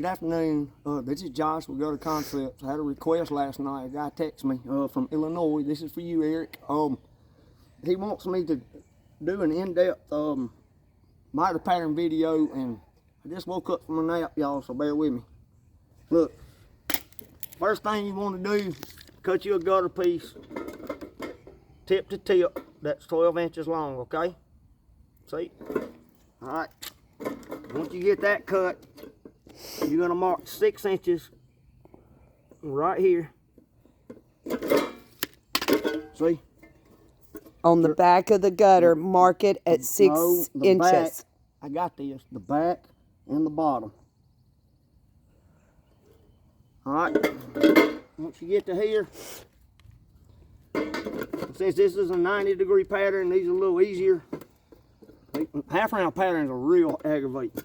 Good afternoon. This is Josh with Gutter Concepts. I had a request last night. A guy texted me from Illinois. This is for you, Eric. He wants me to do an in-depth miter pattern video, and I just woke up from a nap, y'all, so bear with me. Look, first thing you want to do, cut you a gutter piece, tip to tip. That's 12 inches long, okay? See? All right. Once you get that cut, you're going to mark 6 inches right here. See? On the back of the gutter, mark it at 6 inches. Back, I got this. The back and the bottom. All right. Once you get to here, since this is a 90-degree pattern, these are a little easier. Half-round patterns are real aggravating.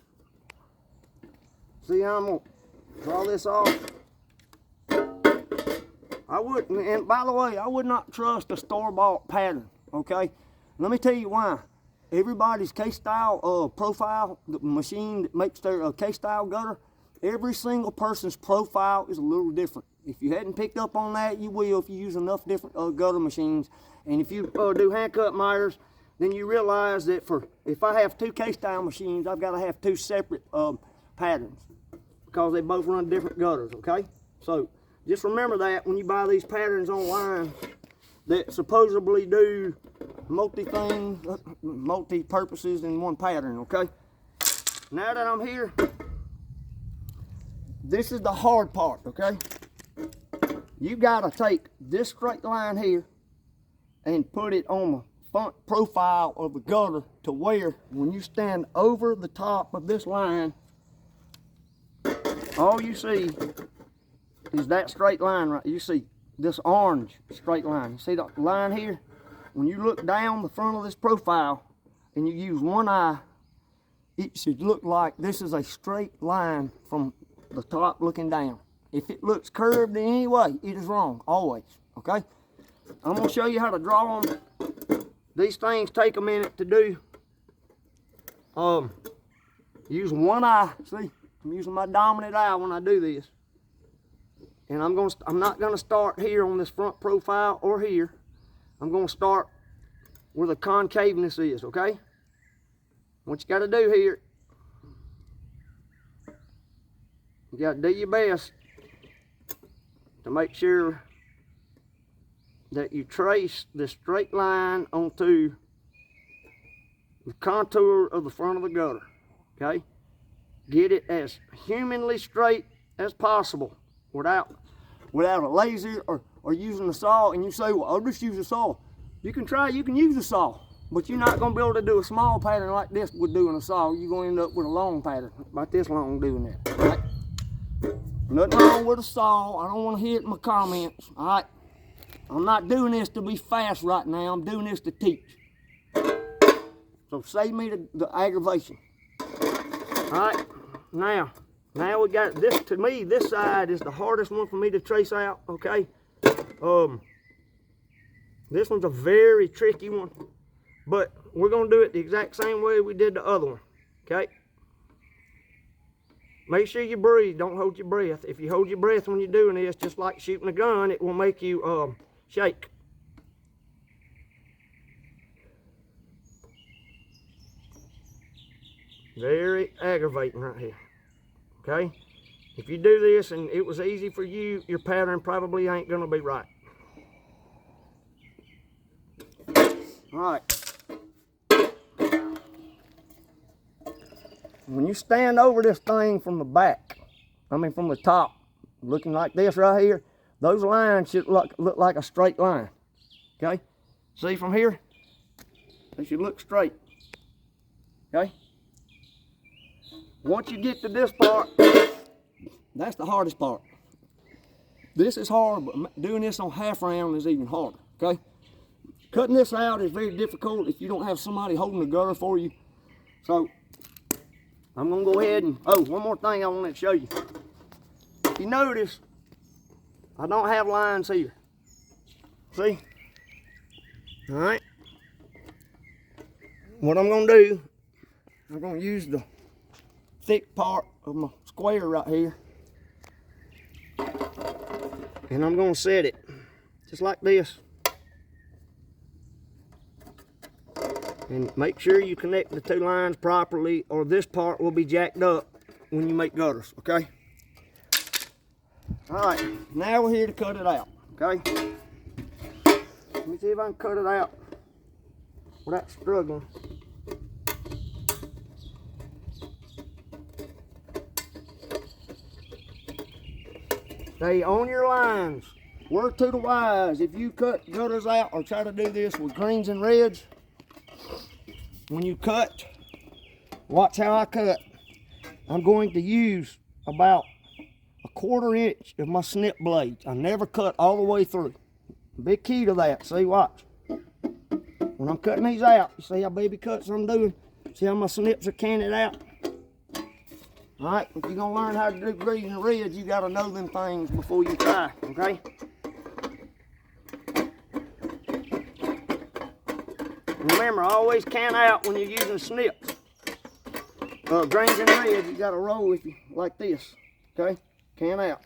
See how I'm going to draw this off? I wouldn't, and by the way, I would not trust a store-bought pattern, okay? Let me tell you why. Everybody's K-style profile, the machine that makes their K-style gutter, every single person's profile is a little different. If you hadn't picked up on that, you will if you use enough different gutter machines. And if you do hand-cut miters, then you realize that if I have 2 K-style machines, I've got to have 2 separate patterns because they both run different gutters, okay? So just remember that when you buy these patterns online that supposedly do multi-purposes in one pattern, okay? Now that I'm here, this is the hard part, okay? You gotta take this straight line here and put it on the front profile of the gutter to where when you stand over the top of this line, all you see is that straight line right. You see this orange straight line. You see that line here? When you look down the front of this profile and you use one eye, it should look like this is a straight line from the top looking down. If it looks curved in any way, it is wrong, always, okay? I'm gonna show you how to draw them. These things take a minute to do. Use one eye, see? I'm using my dominant eye when I do this. And I'm not gonna start here on this front profile or here. I'm gonna start where the concaveness is, okay? What you gotta do here, you gotta do your best to make sure that you trace the straight line onto the contour of the front of the gutter, okay? Get it as humanly straight as possible without a laser or using a saw. And you say, well, I'll just use a saw. You can use a saw, but you're not gonna be able to do a small pattern like this with doing a saw. You're gonna end up with a long pattern, about this long doing that, right? Nothing wrong with a saw. I don't want to hear it in my comments, all right? I'm not doing this to be fast right now. I'm doing this to teach. So save me the aggravation. All right, now we got this. To me, this side is the hardest one for me to trace out, okay? This one's a very tricky one, but we're gonna do it the exact same way we did the other one, okay? Make sure you breathe, don't hold your breath. If you hold your breath when you're doing this, just like shooting a gun, it will make you shake. Very aggravating right here, okay? If you do this and it was easy for you, your pattern probably ain't gonna be right. All right. When you stand over this thing from the back, from the top, looking like this right here, those lines should look like a straight line, okay? See from here? They should look straight, okay? Once you get to this part, that's the hardest part. This is hard, but doing this on half round is even harder, okay? Cutting this out is very difficult if you don't have somebody holding the gutter for you. So, I'm gonna go ahead and, one more thing I want to show you. If you notice, I don't have lines here. See? All right. What I'm gonna do, I'm gonna use the thick part of my square right here. And I'm gonna set it just like this. And make sure you connect the two lines properly, or this part will be jacked up when you make gutters, okay? All right, now we're here to cut it out, okay? Let me see if I can cut it out without struggling. Stay on your lines. Work to the wise. If you cut gutters out or try to do this with greens and reds, when you cut, watch how I cut. I'm going to use about 1/4 inch of my snip blades. I never cut all the way through. Big key to that. See, watch. When I'm cutting these out, you see how baby cuts I'm doing? See how my snips are canted out? All right, if you're gonna learn how to do greens and reds, you gotta know them things before you try, okay? Remember, always can out when you're using snips. Greens and reds, you gotta roll with you like this, okay? Can out.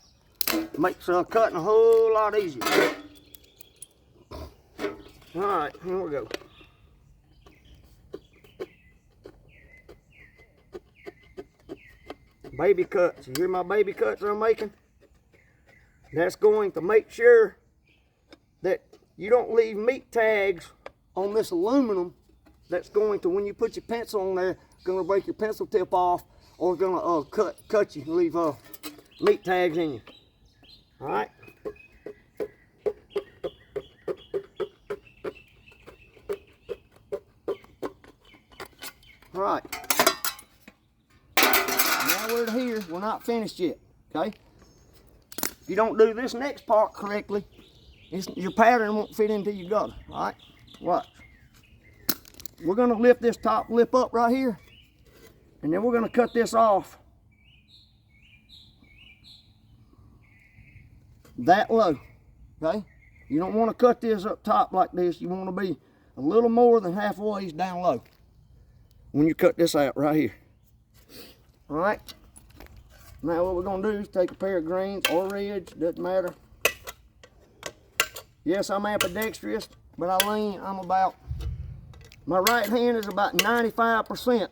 Makes cutting a whole lot easier. All right, here we go. Baby cuts. You hear my baby cuts I'm making? That's going to make sure that you don't leave meat tags on this aluminum. That's going to, when you put your pencil on there, going to break your pencil tip off, or going to cut you, leave meat tags in you. All right. All right. Now we're here. We're not finished yet. Okay. If you don't do this next part correctly, your pattern won't fit into your gutter. All right. Watch. We're going to lift this top lip up right here, and then we're going to cut this off that low. Okay. You don't want to cut this up top like this. You want to be a little more than halfway down low when you cut this out right here. All right. Now what we're going to do is take a pair of greens or reds, doesn't matter. Yes, I'm ambidextrous, but my right hand is about 95%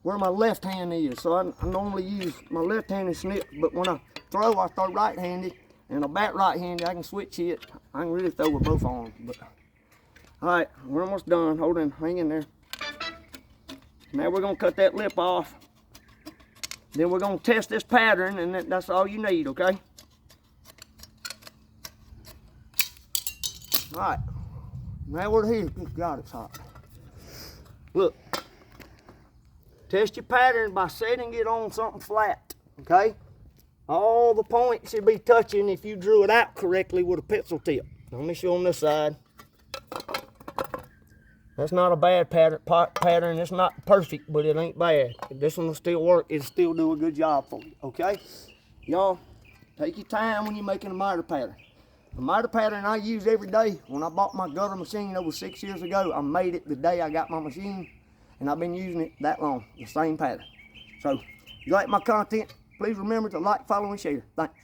where my left hand is. So I normally use my left-handed snip, but when I throw right-handed, and I bat right-handed, I can switch it. I can really throw with both arms. But all right, we're almost done. Hold on, hang in there. Now we're gonna cut that lip off. Then we're gonna test this pattern, and that's all you need, okay? All right, now we're here. Good God, it's hot. Look, test your pattern by setting it on something flat, okay? All the points should be touching if you drew it out correctly with a pencil tip. Let me show on this side. That's not a bad pattern. It's not perfect, but it ain't bad. If this one will still work, it'll still do a good job for you, okay? Y'all, take your time when you're making a miter pattern. The miter pattern I use every day. When I bought my gutter machine over 6 years ago, I made it the day I got my machine, and I've been using it that long, the same pattern. So, if you like my content, please remember to like, follow, and share. Thanks.